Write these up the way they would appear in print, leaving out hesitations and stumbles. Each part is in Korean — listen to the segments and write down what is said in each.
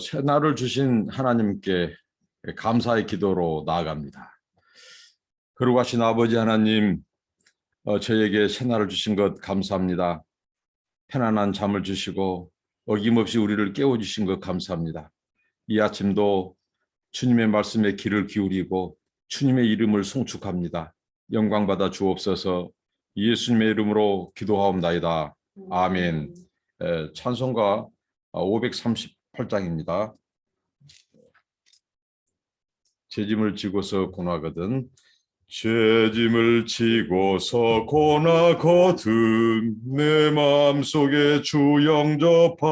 새날을 주신 하나님께 감사의 기도로 나아갑니다. 거룩하신 아버지 하나님, 저에게 새날을 주신 것 감사합니다. 편안한 잠을 주시고 어김없이 우리를 깨워주신 것 감사합니다. 이 아침도 주님의 말씀에 귀를 기울이고 주님의 이름을 송축합니다. 영광받아 주옵소서. 예수님의 이름으로 기도하옵나이다. 아멘. 찬송가 538장입니다. 죄짐을 지고서 고나거든. 죄짐을 지고서 고나거든 내 마음속에 주 영접하며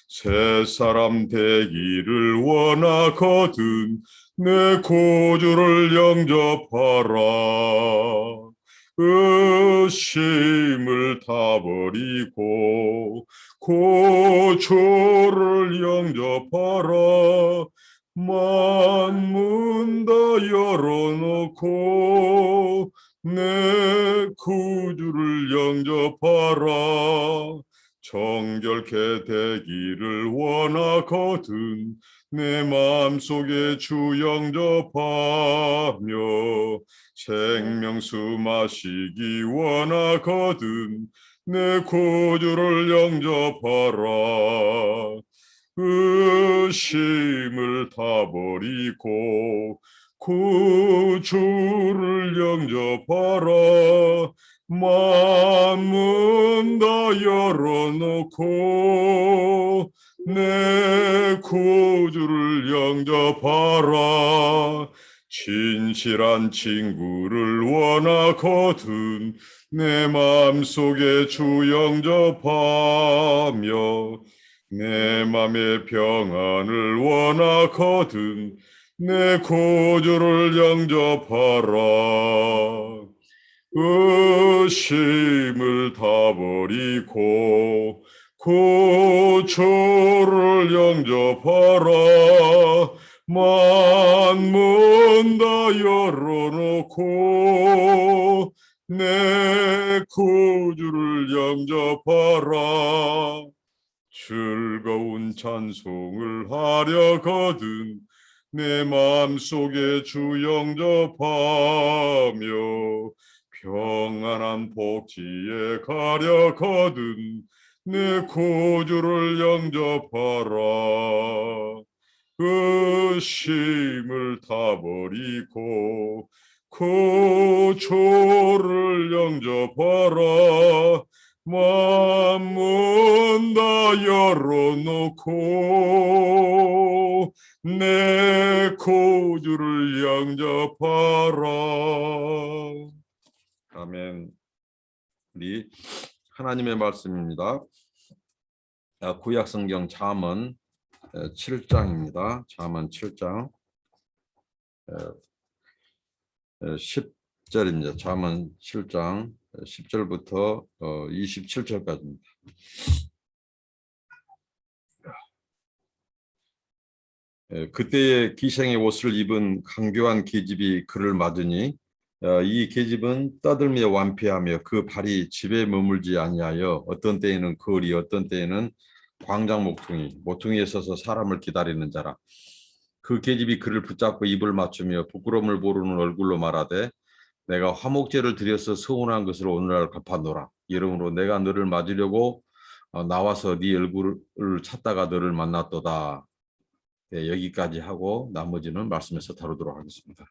새 사람 되기를 원하거든 내 구주를 영접하라. 의심을 다 버리고 구주를 영접하라. 만문 다 열어놓고 내 구주를 영접하라. 정결케 되기를 원하거든 내 마음속에 주 영접하며 생명수 마시기 원하거든 내 구주를 영접하라. 의심을 다 버리고 구주를 영접하라. 만문 다 열어놓고 내 구주를 영접하라. 진실한 친구를 원하거든 내 마음속에 주 영접하며 내 맘의 평안을 원하거든 내 구주를 영접하라. 의심을 다 버리고 구주를 영접하라. 만문 다 열어놓고 내 구주를 영접하라. 즐거운 찬송을 하려거든 내 마음속에 주 영접하며 평안한 복지에 가려거든 내 구주를 영접하라. 의심을 다 버리고 구주를 영접하라. 만문 다 열어놓고 내 구주를 영접하라. 아멘. 우리 하나님의 말씀입니다. 구약성경 잠언 7장입니다. 잠언 7장 10절입니다. 잠언 7장 10절부터 27절까지입니다. 그때의 기생의 옷을 입은 강교한 계집이 그를 맞으니 이 계집은 떠들며 완피하며 그 발이 집에 머물지 아니하여 어떤 때에는 거리 어떤 때에는 광장 모퉁이에 서서 사람을 기다리는 자라. 그 계집이 그를 붙잡고 입을 맞추며 부끄러움을 모르는 얼굴로 말하되 내가 화목제를 드려서 서운한 것을 오늘날 갚아노라. 이러므로 내가 너를 맞으려고 나와서 네 얼굴을 찾다가 너를 만났도다. 네, 여기까지 하고 나머지는 말씀에서 다루도록 하겠습니다.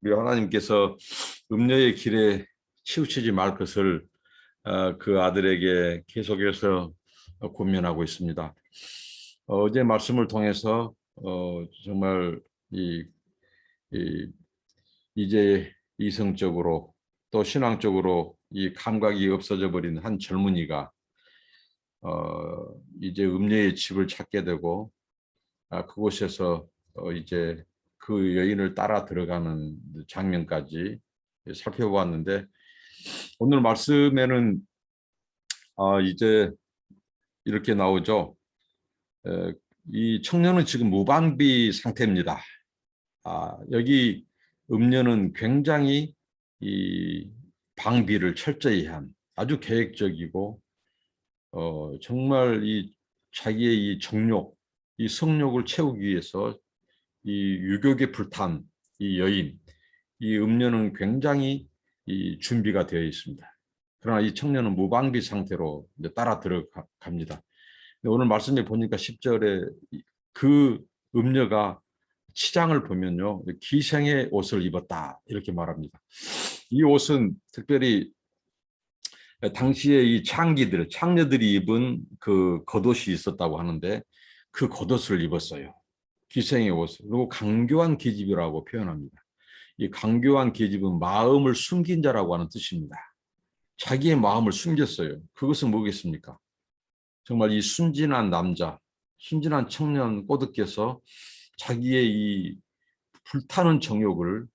우리 하나님께서 음녀의 길에 치우치지 말 것을 그 아들에게 계속해서 권면하고 있습니다. 어제 말씀을 통해서 정말 이제 이성적으로 또 신앙적으로 이 감각이 없어져 버린 한 젊은이가 이제 음녀의 집을 찾게 되고 그곳에서 이제 그 여인을 따라 들어가는 장면까지 살펴보았는데 오늘 말씀에는 이제 이렇게 나오죠. 이 청년은 지금 무방비 상태입니다. 여기 음녀는 굉장히 방비를 철저히 한 아주 계획적이고 정말 이 자기의 이 정욕, 이 성욕을 채우기 위해서 이 유격에 불탄 이 여인, 이 음녀는 굉장히 이 준비가 되어 있습니다. 그러나 이 청년은 무방비 상태로 이제 따라 들어갑니다. 오늘 말씀에 보니까 10절에 그 음녀가 치장을 보면요, 기생의 옷을 입었다 이렇게 말합니다. 이 옷은 특별히 당시에 이 창녀들이 입은 그 겉옷이 있었다고 하는데 그 겉옷을 입었어요. 기생의 옷을. 그리고 강교한 계집이라고 표현합니다. 이 강교한 계집은 마음을 숨긴 자라고 하는 뜻입니다. 자기의 마음을 숨겼어요. 그것은 뭐겠습니까? 정말 이 순진한 남자, 순진한 청년 꼬드께서 자기의 이 불타는 정욕을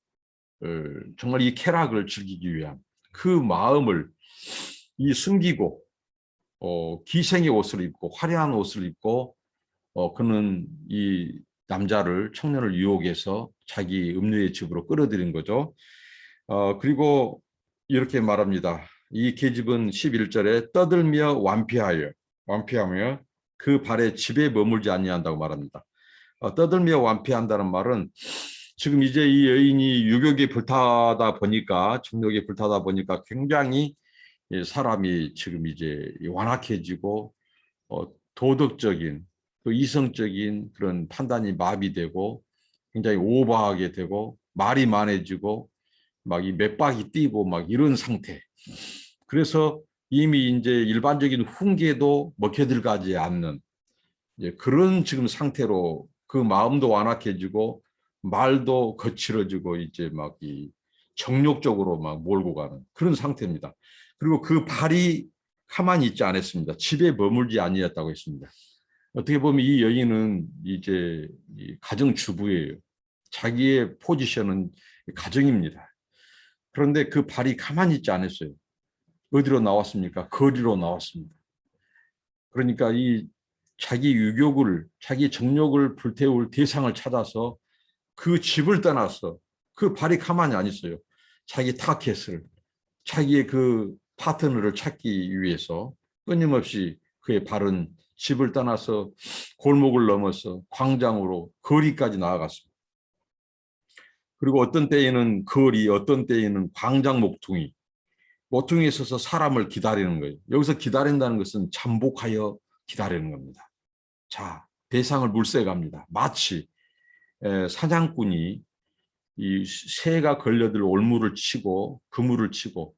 정말 이 쾌락을 즐기기 위한 그 마음을 이 숨기고 기생의 옷을 입고 화려한 옷을 입고 그는 이 남자를 청년을 유혹해서 자기 음료의 집으로 끌어들인 거죠. 그리고 이렇게 말합니다. 이 계집은 11절에 떠들며 완피하며 그 발에 집에 머물지 아니한다고 말합니다. 떠들며 완피한다는 말은 지금 이제 이 여인이 유격에 불타다 보니까 정욕에 불타다 보니까 굉장히 사람이 지금 이제 완악해지고 도덕적인 또 이성적인 그런 판단이 마비되고 굉장히 오버하게 되고 말이 많아지고 막 이 맥박이 뛰고 막 이런 상태. 그래서 이미 이제 일반적인 훈계도 먹혀들어가지 않는 그런 지금 상태로 그 마음도 완악해지고 말도 거칠어지고 이제 막 이 정욕적으로 막 몰고 가는 그런 상태입니다. 그리고 그 발이 가만히 있지 않았습니다. 집에 머물지 아니었다고 했습니다. 어떻게 보면 이 여인은 이제 가정주부예요. 자기의 포지션은 가정입니다. 그런데 그 발이 가만히 있지 않았어요. 어디로 나왔습니까? 거리로 나왔습니다. 그러니까 이 자기 유욕을, 자기 정욕을 불태울 대상을 찾아서 그 집을 떠나서 그 발이 가만히 안 있어요. 자기 타켓을, 자기의 그 파트너를 찾기 위해서 끊임없이 그의 발은 집을 떠나서 골목을 넘어서 광장으로 거리까지 나아갔습니다. 그리고 어떤 때에는 거리, 어떤 때에는 광장 모퉁이에 서서 사람을 기다리는 거예요. 여기서 기다린다는 것은 잠복하여 기다리는 겁니다. 자, 대상을 물색합니다. 마치 사냥꾼이 이 새가 걸려들 올무를 치고 그물을 치고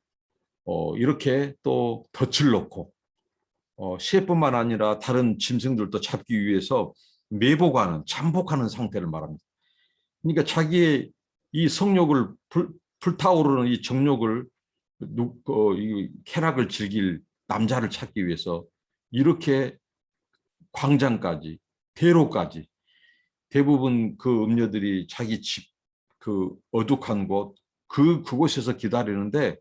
이렇게 또 덫을 놓고 새뿐만 아니라 다른 짐승들도 잡기 위해서 매복하는 잠복하는 상태를 말합니다. 그러니까 자기의 이 성욕을 불타오르는 이 정욕을 이 쾌락을 즐길 남자를 찾기 위해서 이렇게 광장까지 대로까지 대부분 그 음녀들이 자기 집 그 어둑한 곳 그곳에서 기다리는데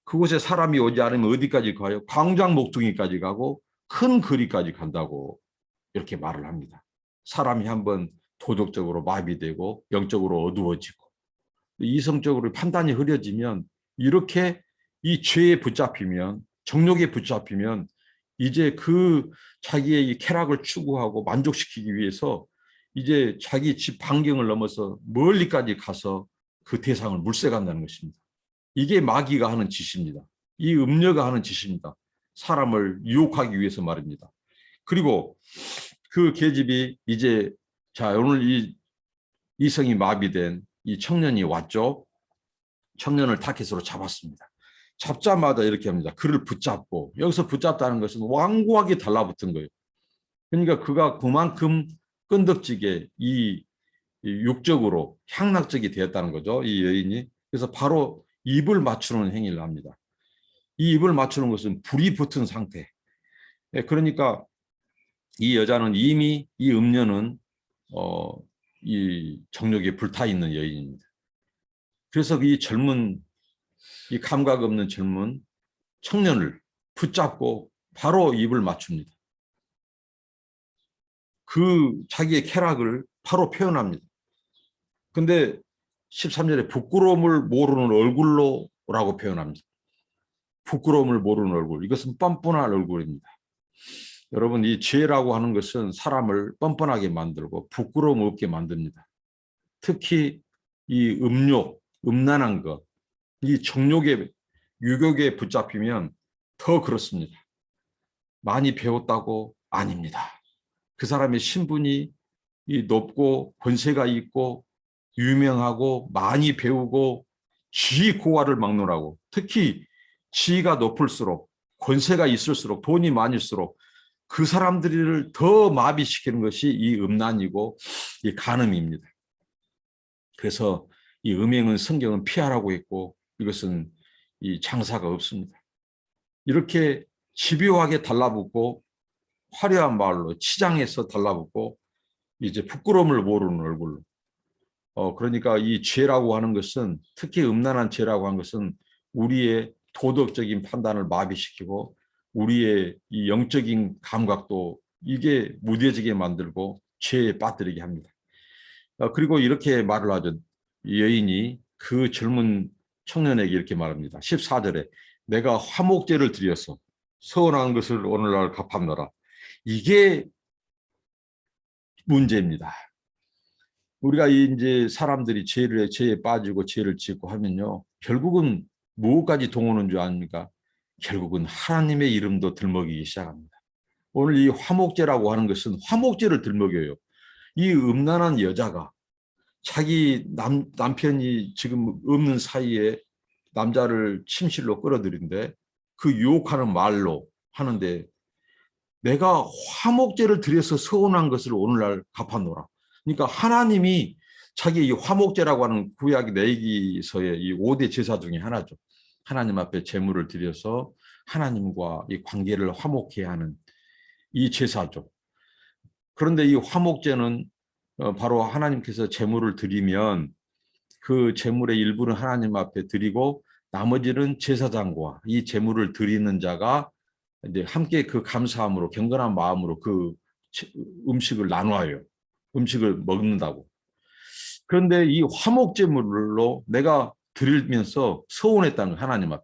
그곳에 사람이 오지 않으면 어디까지 가요? 광장 목둥이까지 가고 큰 거리까지 간다고 이렇게 말을 합니다. 사람이 한번 도덕적으로 마비되고 영적으로 어두워지고 이성적으로 판단이 흐려지면 이렇게 이 죄에 붙잡히면 정욕에 붙잡히면 이제 그 자기의 이 쾌락을 추구하고 만족시키기 위해서 이제 자기 집 반경을 넘어서 멀리까지 가서 그 대상을 물색한다는 것입니다. 이게 마귀가 하는 짓입니다. 이 음녀가 하는 짓입니다. 사람을 유혹하기 위해서 말입니다. 그리고 그 계집이 이제 자 오늘 이 이성이 마비된 이 청년이 왔죠. 청년을 타켓으로 잡았습니다. 잡자마자 이렇게 합니다. 그를 붙잡고 여기서 붙잡다는 것은 완고하게 달라붙은 거예요. 그러니까 그가 그만큼 끈덕지게 이 육적으로 향락적이 되었다는 거죠. 이 여인이. 그래서 바로 입을 맞추는 행위를 합니다. 이 입을 맞추는 것은 불이 붙은 상태. 그러니까 이 여자는 이미 이 음녀는 이 정욕에 불타 있는 여인입니다. 그래서 이 젊은 이 감각 없는 젊은 청년을 붙잡고 바로 입을 맞춥니다. 그 자기의 쾌락을 바로 표현합니다. 근데 13절에 부끄러움을 모르는 얼굴로라고 표현합니다. 부끄러움을 모르는 얼굴, 이것은 뻔뻔한 얼굴입니다. 여러분, 이 죄라고 하는 것은 사람을 뻔뻔하게 만들고 부끄러움 없게 만듭니다. 특히 이 음욕, 음란한 것, 이 정욕에, 유욕에 붙잡히면 더 그렇습니다. 많이 배웠다고? 아닙니다. 그 사람의 신분이 높고 권세가 있고 유명하고 많이 배우고 지위 고하를 막론하고, 특히 지위가 높을수록 권세가 있을수록 돈이 많을수록 그 사람들을 더 마비시키는 것이 이 음란이고 이 간음입니다. 그래서 이 음행은 성경은 피하라고 했고 이것은 이 장사가 없습니다. 이렇게 집요하게 달라붙고 화려한 말로 치장해서 달라붙고 이제 부끄러움을 모르는 얼굴로. 그러니까 이 죄라고 하는 것은, 특히 음란한 죄라고 하는 것은 우리의 도덕적인 판단을 마비시키고 우리의 이 영적인 감각도 이게 무뎌지게 만들고 죄에 빠뜨리게 합니다. 그리고 이렇게 말을 하죠. 여인이 그 젊은 청년에게 이렇게 말합니다. 14절에 내가 화목제를 드렸어. 서운한 것을 오늘날 갚았노라. 이게 문제입니다. 우리가 이제 사람들이 죄에 빠지고 죄를 짓고 하면요, 결국은 무엇까지 동원하는 줄 아닙니까? 결국은 하나님의 이름도 들먹이기 시작합니다. 오늘 이 화목제라고 하는 것은 화목제를 들먹여요. 이 음란한 여자가 자기 남편이 지금 없는 사이에 남자를 침실로 끌어들인데 그 유혹하는 말로 하는데, 내가 화목제를 드려서 서운한 것을 오늘날 갚아노라. 그러니까 하나님이 자기 이 화목제라고 하는 구약 레위기서의 이 5대 제사 중에 하나죠. 하나님 앞에 제물을 드려서 하나님과 이 관계를 화목해야 하는 이 제사죠. 그런데 이 화목제는 바로 하나님께서 제물을 드리면 그 제물의 일부는 하나님 앞에 드리고 나머지는 제사장과 이 제물을 드리는 자가 이제 함께 그 감사함으로 경건한 마음으로 그 음식을 나눠요. 음식을 먹는다고. 그런데 이 화목제물로 내가 드리면서 서운했다는 하나님 앞에.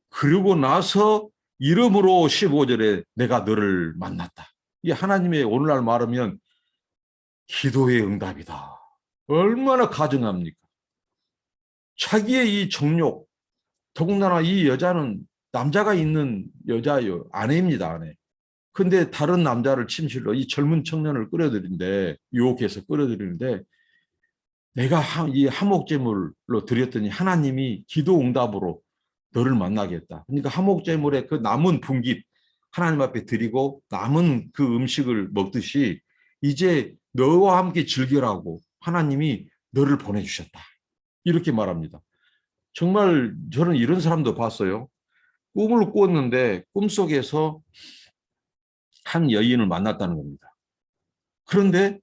그리고 나서 이름으로 15절에 내가 너를 만났다. 이 하나님의 오늘날 말하면 기도의 응답이다. 얼마나 가증합니까? 자기의 이 정욕, 더군다나 이 여자는 남자가 있는 여자예요. 아내입니다, 아내. 근데 다른 남자를 침실로 이 젊은 청년을 끌어들인데, 유혹해서 끌어들이는데, 내가 이 화목제물로 드렸더니 하나님이 기도 응답으로 너를 만나겠다. 그러니까 화목제물의 그 남은 분깃 하나님 앞에 드리고 남은 그 음식을 먹듯이 이제 너와 함께 즐기라고 하나님이 너를 보내주셨다. 이렇게 말합니다. 정말 저는 이런 사람도 봤어요. 꿈을 꿨는데 꿈속에서 한 여인을 만났다는 겁니다. 그런데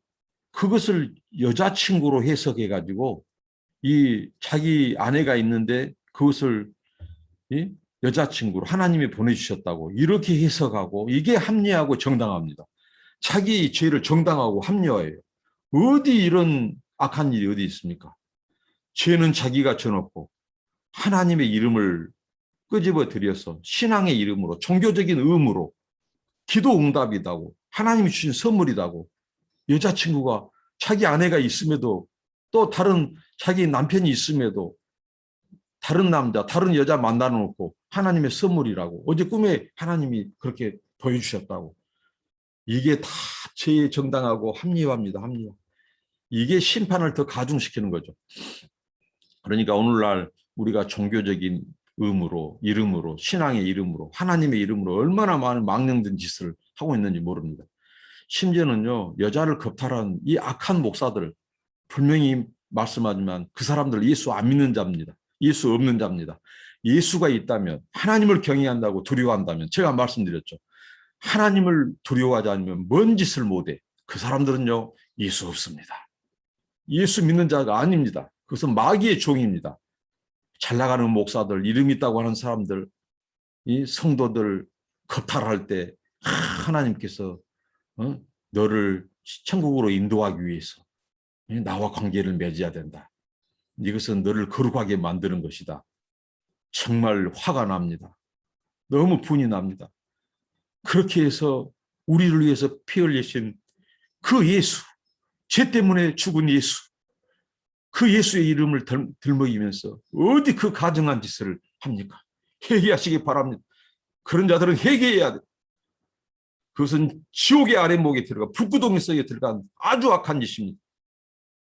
그것을 여자친구로 해석해가지고 이 자기 아내가 있는데 그것을 여자친구로 하나님이 보내주셨다고 이렇게 해석하고, 이게 합리하고 정당합니다. 자기 죄를 정당하고 합리화해요. 어디 이런 악한 일이 어디 있습니까? 죄는 자기가 져놓고 하나님의 이름을 끄집어 들여서 신앙의 이름으로 종교적인 의무로 기도 응답이다고 하나님이 주신 선물이다고, 여자친구가 자기 아내가 있음에도 또 다른 자기 남편이 있음에도 다른 남자, 다른 여자 만나 놓고 하나님의 선물이라고, 어제 꿈에 하나님이 그렇게 보여주셨다고. 이게 다 죄의 정당하고 합리화입니다. 합리화. 이게 심판을 더 가중시키는 거죠. 그러니까 오늘날 우리가 종교적인 의무로, 이름으로, 신앙의 이름으로, 하나님의 이름으로 얼마나 많은 망령된 짓을 하고 있는지 모릅니다. 심지어는요, 여자를 겁탈한 이 악한 목사들, 분명히 말씀하지만 그 사람들 예수 안 믿는 자입니다. 예수 없는 자입니다. 예수가 있다면, 하나님을 경외한다고 두려워한다면, 제가 말씀드렸죠. 하나님을 두려워하지 않으면 뭔 짓을 못해. 그 사람들은요, 예수 없습니다. 예수 믿는 자가 아닙니다. 그것은 마귀의 종입니다. 잘 나가는 목사들, 이름 있다고 하는 사람들, 이 성도들 겁탈할 때 하나님께서 너를 천국으로 인도하기 위해서 나와 관계를 맺어야 된다. 이것은 너를 거룩하게 만드는 것이다. 정말 화가 납니다. 너무 분이 납니다. 그렇게 해서 우리를 위해서 피 흘리신 그 예수, 죄 때문에 죽은 예수, 그 예수의 이름을 들먹이면서 어디 그 가증한 짓을 합니까? 회개하시기 바랍니다. 그런 자들은 회개해야 돼. 그것은 지옥의 아랫목에 들어가 불구덩이 속에 들어간 아주 악한 짓입니다.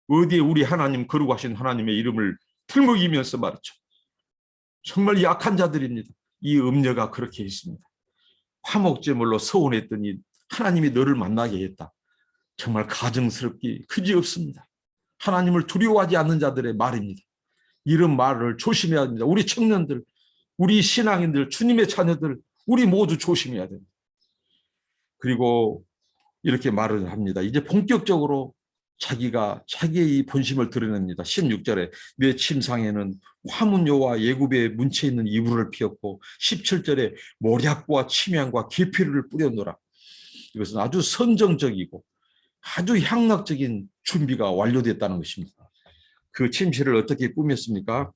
어디에 우리 하나님 거룩하신 하나님의 이름을 들먹이면서 말이죠. 정말 약한 자들입니다. 이 음녀가 그렇게 했습니다. 화목제물로 서원했더니 하나님이 너를 만나게 했다. 정말 가증스럽기 그지없습니다. 하나님을 두려워하지 않는 자들의 말입니다. 이런 말을 조심해야 합니다. 우리 청년들, 우리 신앙인들, 주님의 자녀들, 우리 모두 조심해야 됩니다. 그리고 이렇게 말을 합니다. 이제 본격적으로 자기가 자기의 이 본심을 드러냅니다. 16절에 내 침상에는 화문요와 예굽의 문체 있는 이불을 피웠고 17절에 모략과 침향과 계피를 뿌려놓으라. 이것은 아주 선정적이고 아주 향락적인 준비가 완료됐다는 것입니다. 그 침실을 어떻게 꾸몄습니까?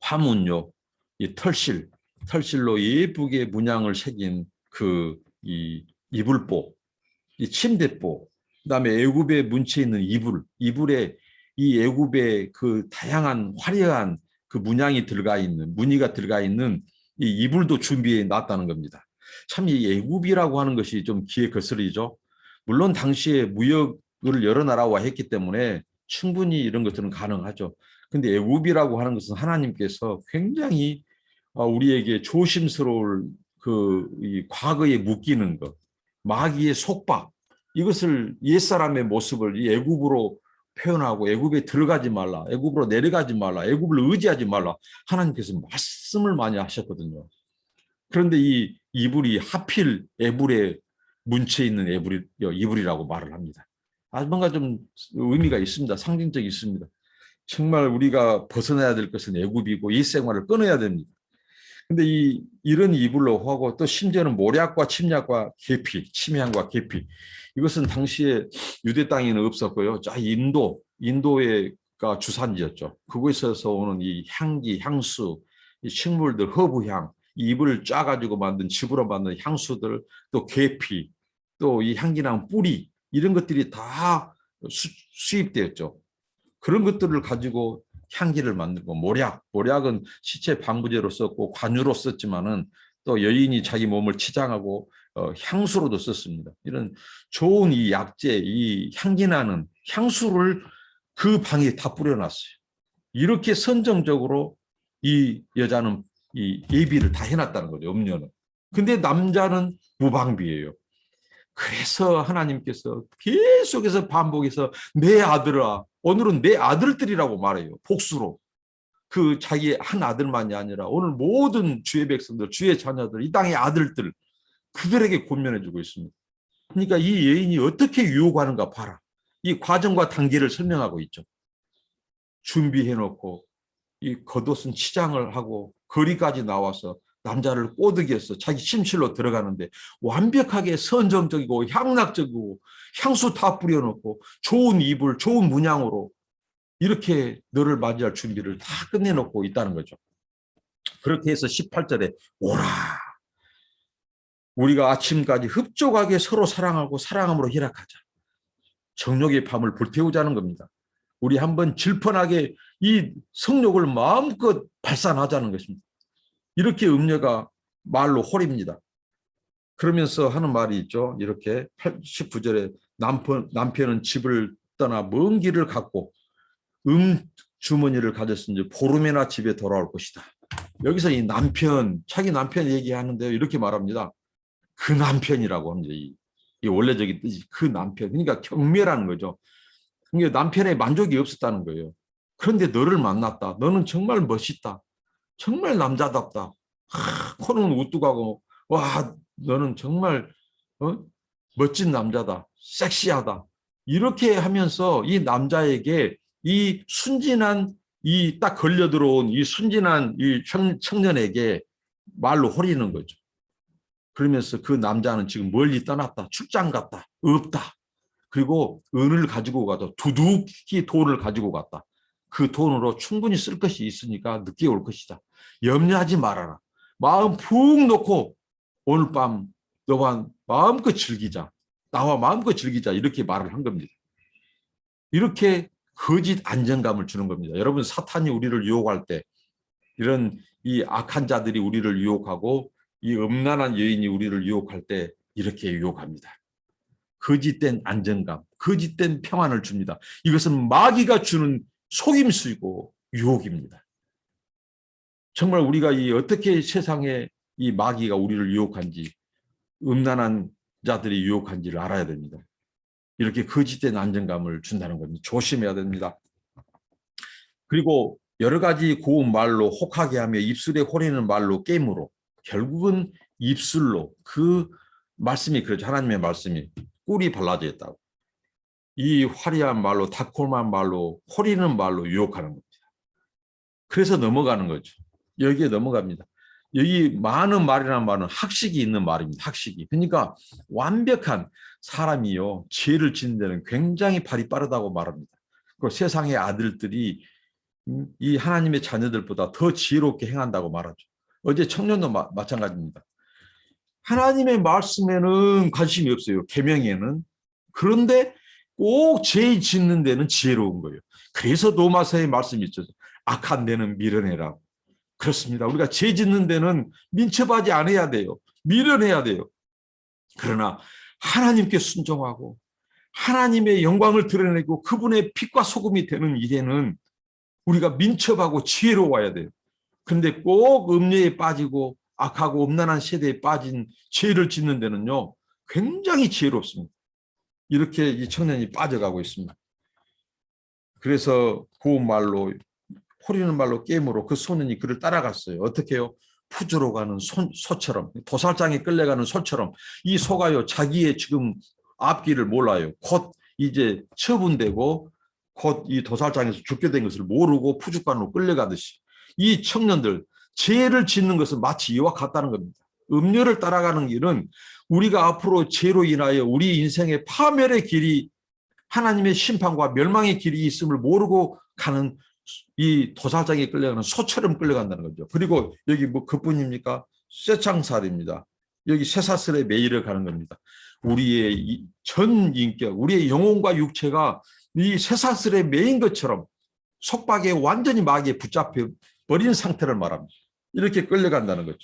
화문요, 이 털실로 예쁘게 문양을 새긴 이 이불보, 이 침대보, 그다음에 애굽의 문체 있는 이불에 이 애굽의 그 다양한 화려한 그 문양이 들어가 있는 무늬가 들어가 있는 이 이불도 준비해 놨다는 겁니다. 참 이 애굽이라고 하는 것이 좀 귀에 거스르죠. 물론 당시에 무역을 여러 나라와 했기 때문에 충분히 이런 것들은 가능하죠. 근데 애굽이라고 하는 것은 하나님께서 굉장히 우리에게 조심스러울 이 과거에 묶이는 것, 마귀의 속박, 이것을 옛사람의 모습을 이 애굽으로 표현하고 애굽에 들어가지 말라, 애굽으로 내려가지 말라, 애굽을 의지하지 말라 하나님께서 말씀을 많이 하셨거든요. 그런데 이 이불이 하필 애불에 문체 있는 이불이라고 말을 합니다. 뭔가 좀 의미가 있습니다. 상징적이 있습니다. 정말 우리가 벗어나야 될 것은 애굽이고 옛 생활을 끊어야 됩니다. 근데 이런 이불로 하고 또 심지어는 모략과 침략과 계피, 침향과 계피. 이것은 당시에 유대 땅에는 없었고요. 인도가 주산지였죠. 그곳에서 오는 이 향기, 향수, 이 식물들, 허브향, 잎을 짜가지고 만든 집으로 만든 향수들, 또 계피, 또 이 향기나는 뿌리, 이런 것들이 다 수입되었죠. 그런 것들을 가지고 향기를 만들고 모략은 시체 방부제로 썼고 관유로 썼지만은 또 여인이 자기 몸을 치장하고 향수로도 썼습니다. 이런 좋은 이 약재, 이 향기 나는 향수를 그 방에 다 뿌려놨어요. 이렇게 선정적으로 이 여자는 이 예비를 다 해놨다는 거죠. 음녀는. 근데 남자는 무방비예요. 그래서 하나님께서 계속해서 반복해서 내 아들아, 오늘은 내 아들들이라고 말해요. 복수로. 그 자기 한 아들만이 아니라 오늘 모든 주의 백성들, 주의 자녀들, 이 땅의 아들들, 그들에게 권면해주고 있습니다. 그러니까 이 여인이 어떻게 유혹하는가 봐라. 이 과정과 단계를 설명하고 있죠. 준비해놓고 이 겉옷은 치장을 하고 거리까지 나와서 남자를 꼬드겨서 자기 침실로 들어가는데 완벽하게 선정적이고 향락적이고 향수 다 뿌려놓고 좋은 이불, 좋은 문양으로 이렇게 너를 맞이할 준비를 다 끝내놓고 있다는 거죠. 그렇게 해서 18절에 오라. 우리가 아침까지 흡족하게 서로 사랑하고 사랑함으로 희락하자. 정욕의 밤을 불태우자는 겁니다. 우리 한번 질펀하게 이 성욕을 마음껏 발산하자는 것입니다. 이렇게 음녀가 말로 홀입니다. 그러면서 하는 말이 있죠. 이렇게 19절에 남편은 집을 떠나 먼 길을 갔고 주머니를 가졌으니 보름이나 집에 돌아올 것이다. 여기서 이 남편, 자기 남편 얘기하는데요. 이렇게 말합니다. 그 남편이라고 합니다. 이 원래적인 뜻이 그 남편. 그러니까 경멸하는 거죠. 그러니까 남편의 만족이 없었다는 거예요. 그런데 너를 만났다. 너는 정말 멋있다. 정말 남자답다. 코는 우뚝하고 와 너는 정말 멋진 남자다. 섹시하다. 이렇게 하면서 이 남자에게 이 순진한 이 딱 걸려 들어온 이 순진한 이 청년에게 말로 호리는 거죠. 그러면서 그 남자는 지금 멀리 떠났다. 출장 갔다. 없다. 그리고 은을 가지고 가도 두둑히 돈을 가지고 갔다. 그 돈으로 충분히 쓸 것이 있으니까 늦게 올 것이다. 염려하지 말아라. 마음 푹 놓고 오늘 밤 너와 마음껏 즐기자. 나와 마음껏 즐기자. 이렇게 말을 한 겁니다. 이렇게 거짓 안정감을 주는 겁니다. 여러분, 사탄이 우리를 유혹할 때, 이런 이 악한 자들이 우리를 유혹하고 이 음란한 여인이 우리를 유혹할 때 이렇게 유혹합니다. 거짓된 안정감, 거짓된 평안을 줍니다. 이것은 마귀가 주는 속임수이고 유혹입니다. 정말 우리가 이 어떻게 세상에 이 마귀가 우리를 유혹한지, 음란한 자들이 유혹한지를 알아야 됩니다. 이렇게 거짓된 안정감을 준다는 겁니다. 조심해야 됩니다. 그리고 여러 가지 고운 말로 혹하게 하며 입술에 호리는 말로 깨물어 결국은 입술로, 그 말씀이 그렇죠. 하나님의 말씀이 꿀이 발라져 있다고. 이 화려한 말로, 달콤한 말로, 호리는 말로 유혹하는 겁니다. 그래서 넘어가는 거죠. 여기에 넘어갑니다. 여기 많은 말이라는 말은 학식이 있는 말입니다. 학식이. 그러니까 완벽한 사람이요, 죄를 짓는 데는 굉장히 발이 빠르다고 말합니다. 그리고 세상의 아들들이 이 하나님의 자녀들보다 더 지혜롭게 행한다고 말하죠. 어제 청년도 마찬가지입니다. 하나님의 말씀에는 관심이 없어요. 계명에는. 그런데 꼭 죄 짓는 데는 지혜로운 거예요. 그래서 로마서의 말씀이 있죠. 악한 데는 밀어내라. 그렇습니다. 우리가 죄 짓는 데는 민첩하지 않아야 돼요. 밀어내야 돼요. 그러나 하나님께 순종하고 하나님의 영광을 드러내고 그분의 빛과 소금이 되는 일에는 우리가 민첩하고 지혜로워야 돼요. 그런데 꼭 음녀에 빠지고 악하고 음란한 세대에 빠진 죄를 짓는 데는요, 굉장히 지혜롭습니다. 이렇게 이 청년이 빠져가고 있습니다. 그래서 고운 말로, 호리는 말로 깨물어 그 소년이 그를 따라갔어요. 어떻게 해요? 푸주로 가는 소처럼, 도살장에 끌려가는 소처럼. 이 소가요, 자기의 지금 앞길을 몰라요. 곧 이제 처분되고 곧 이 도살장에서 죽게 된 것을 모르고 푸주관으로 끌려가듯이 이 청년들, 죄를 짓는 것은 마치 이와 같다는 겁니다. 음료를 따라가는 길은 우리가 앞으로 죄로 인하여 우리 인생의 파멸의 길이, 하나님의 심판과 멸망의 길이 있음을 모르고 가는 이 도살장에 끌려가는 소처럼 끌려간다는 거죠. 그리고 여기 뭐 그뿐입니까? 쇠창살입니다. 여기 쇠사슬에 매일을 가는 겁니다. 우리의 전 인격, 우리의 영혼과 육체가 이 쇠사슬에 매인 것처럼 속박에 완전히 마귀에 붙잡혀 버린 상태를 말합니다. 이렇게 끌려간다는 거죠.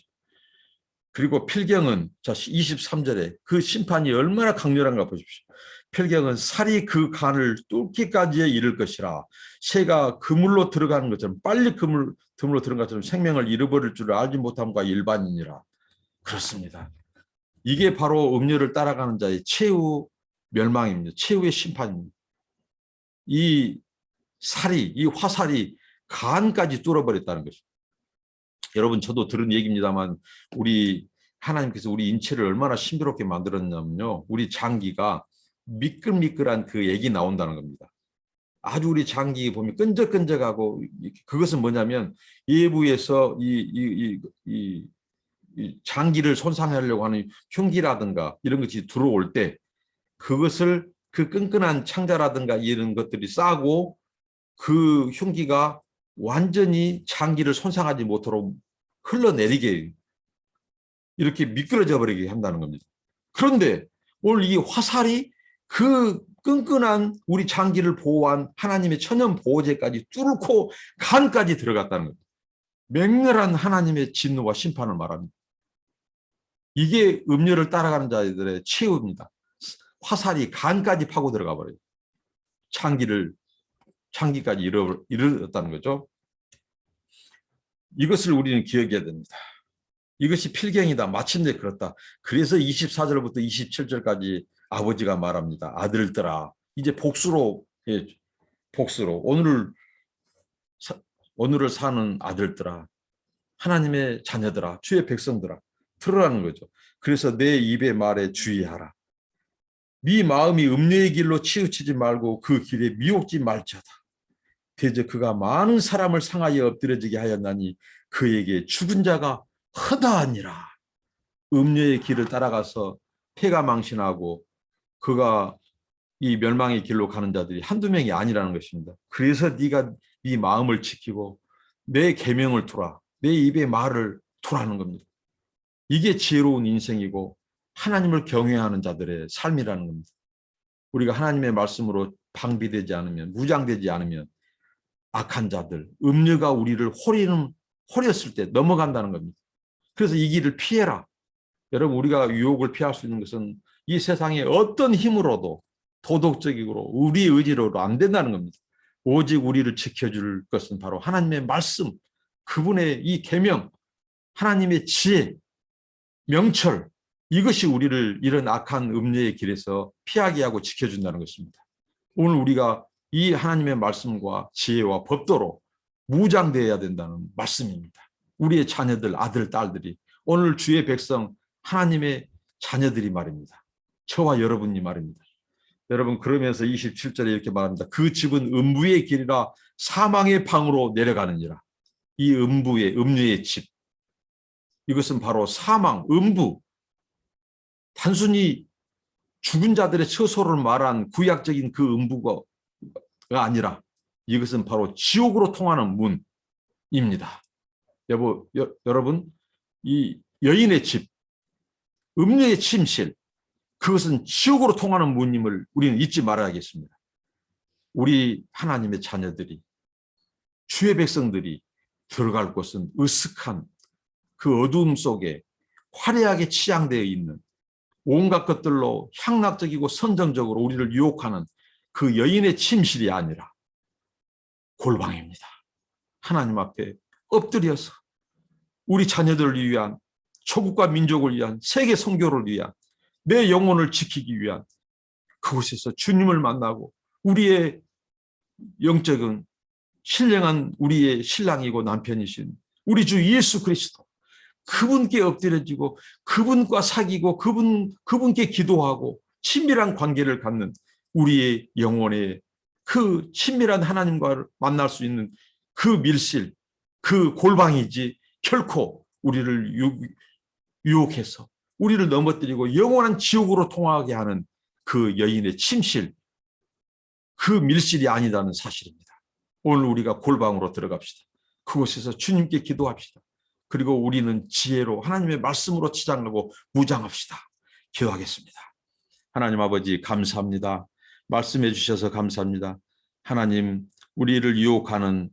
그리고 필경은, 자 23절에 그 심판이 얼마나 강렬한가 보십시오. 필경은 살이 그 간을 뚫기까지에 이를 것이라. 새가 그물로 들어가는 것처럼, 빨리 그물로 들어간 것처럼 생명을 잃어버릴 줄을 알지 못함과 일반이니라. 그렇습니다. 이게 바로 음료를 따라가는 자의 최후 멸망입니다. 최후의 심판입니다. 이 살이, 이 화살이 간까지 뚫어버렸다는 것입니다. 여러분, 저도 들은 얘기입니다만 우리 하나님께서 우리 인체를 얼마나 신비롭게 만들었냐면요, 우리 장기가 미끌미끌한 그 액이 나온다는 겁니다. 아주 우리 장기 보면 끈적끈적하고, 그것은 뭐냐면 외부에서 이 장기를 손상하려고 하는 흉기라든가 이런 것이 들어올 때 그것을, 그 끈끈한 창자라든가 이런 것들이 싸고 그 흉기가 완전히 장기를 손상하지 못하도록 흘러내리게, 이렇게 미끄러져 버리게 한다는 겁니다. 그런데 오늘 이 화살이 그 끈끈한 우리 장기를 보호한 하나님의 천연 보호제까지 뚫고 간까지 들어갔다는 겁니다. 맹렬한 하나님의 진노와 심판을 말합니다. 이게 음료를 따라가는 자들의 최후입니다. 화살이 간까지 파고 들어가 버려요. 장기까지 이르렀다는 거죠. 이것을 우리는 기억해야 됩니다. 이것이 필경이다. 마침내 그렇다. 그래서 24절부터 27절까지 아버지가 말합니다. 아들들아, 이제 복수로 오늘을 사는 아들들아, 하나님의 자녀들아, 주의 백성들아, 들으라는 거죠. 그래서 내 입의 말에 주의하라. 네 마음이 음료의 길로 치우치지 말고 그 길에 미혹지 말지어다. 대저 그가 많은 사람을 상하여 엎드려지게 하였나니 그에게 죽은 자가 허다하니라. 음료의 길을 따라가서 폐가 망신하고 그가 이 멸망의 길로 가는 자들이 한두 명이 아니라는 것입니다. 그래서 네가 네 마음을 지키고 내 계명을 두라. 내 입의 말을 두라는 겁니다. 이게 지혜로운 인생이고 하나님을 경외하는 자들의 삶이라는 겁니다. 우리가 하나님의 말씀으로 방비되지 않으면, 무장되지 않으면 악한 자들, 음녀가 우리를 호렸을 때 넘어간다는 겁니다. 그래서 이 길을 피해라. 여러분, 우리가 유혹을 피할 수 있는 것은 이 세상의 어떤 힘으로도 도덕적이고 우리의 의지로도 안 된다는 겁니다. 오직 우리를 지켜줄 것은 바로 하나님의 말씀, 그분의 이 계명, 하나님의 지혜, 명철, 이것이 우리를 이런 악한 음녀의 길에서 피하게 하고 지켜준다는 것입니다. 오늘 우리가 이 하나님의 말씀과 지혜와 법도로 무장되어야 된다는 말씀입니다. 우리의 자녀들, 아들, 딸들이, 오늘 주의 백성, 하나님의 자녀들이 말입니다. 저와 여러분이 말입니다. 여러분, 그러면서 27절에 이렇게 말합니다. 그 집은 음부의 길이라 사망의 방으로 내려가느니라. 이 음녀의 집, 이것은 바로 사망, 음부, 단순히 죽은 자들의 처소를 말한 구약적인 그 음부가 아니라 이것은 바로 지옥으로 통하는 문입니다. 여러분, 이 여인의 집, 음녀의 침실, 그것은 지옥으로 통하는 문임을 우리는 잊지 말아야겠습니다. 우리 하나님의 자녀들이, 주의 백성들이 들어갈 곳은 으슥한 그 어두움 속에 화려하게 치장되어 있는 온갖 것들로 향락적이고 선정적으로 우리를 유혹하는 그 여인의 침실이 아니라 골방입니다. 하나님 앞에 엎드려서 우리 자녀들을 위한, 조국과 민족을 위한, 세계 선교를 위한, 내 영혼을 지키기 위한 그곳에서 주님을 만나고 우리의 영적인 신령한 우리의 신랑이고 남편이신 우리 주 예수 그리스도, 그분께 엎드려지고 그분과 사귀고 그분께 기도하고 친밀한 관계를 갖는 우리의 영혼의 그 친밀한 하나님과 만날 수 있는 그 밀실, 그 골방이지 결코 우리를 유혹해서 우리를 넘어뜨리고 영원한 지옥으로 통하게 하는 그 여인의 침실, 그 밀실이 아니라는 사실입니다. 오늘 우리가 골방으로 들어갑시다. 그곳에서 주님께 기도합시다. 그리고 우리는 지혜로 하나님의 말씀으로 치장하고 무장합시다. 기도하겠습니다. 하나님 아버지, 감사합니다. 말씀해 주셔서 감사합니다. 하나님, 우리를 유혹하는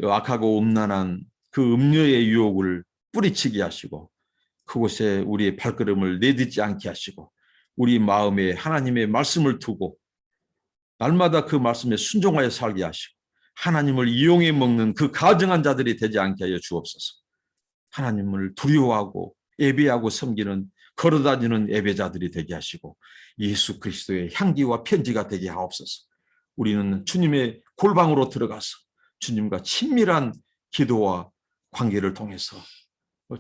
악하고 음란한 그 음녀의 유혹을 뿌리치게 하시고 그곳에 우리의 발걸음을 내딛지 않게 하시고 우리 마음에 하나님의 말씀을 두고 날마다 그 말씀에 순종하여 살게 하시고 하나님을 이용해 먹는 그 가증한 자들이 되지 않게 하여 주옵소서. 하나님을 두려워하고 예배하고 섬기는 걸어다니는 예배자들이 되게 하시고 예수 그리스도의 향기와 편지가 되게 하옵소서. 우리는 주님의 골방으로 들어가서 주님과 친밀한 기도와 관계를 통해서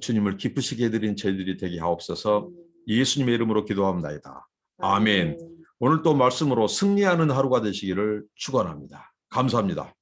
주님을 기쁘시게 해드린 저희들이 되게 하옵소서. 예수님의 이름으로 기도합니다. 아멘. 오늘 또 말씀으로 승리하는 하루가 되시기를 축원합니다. 감사합니다.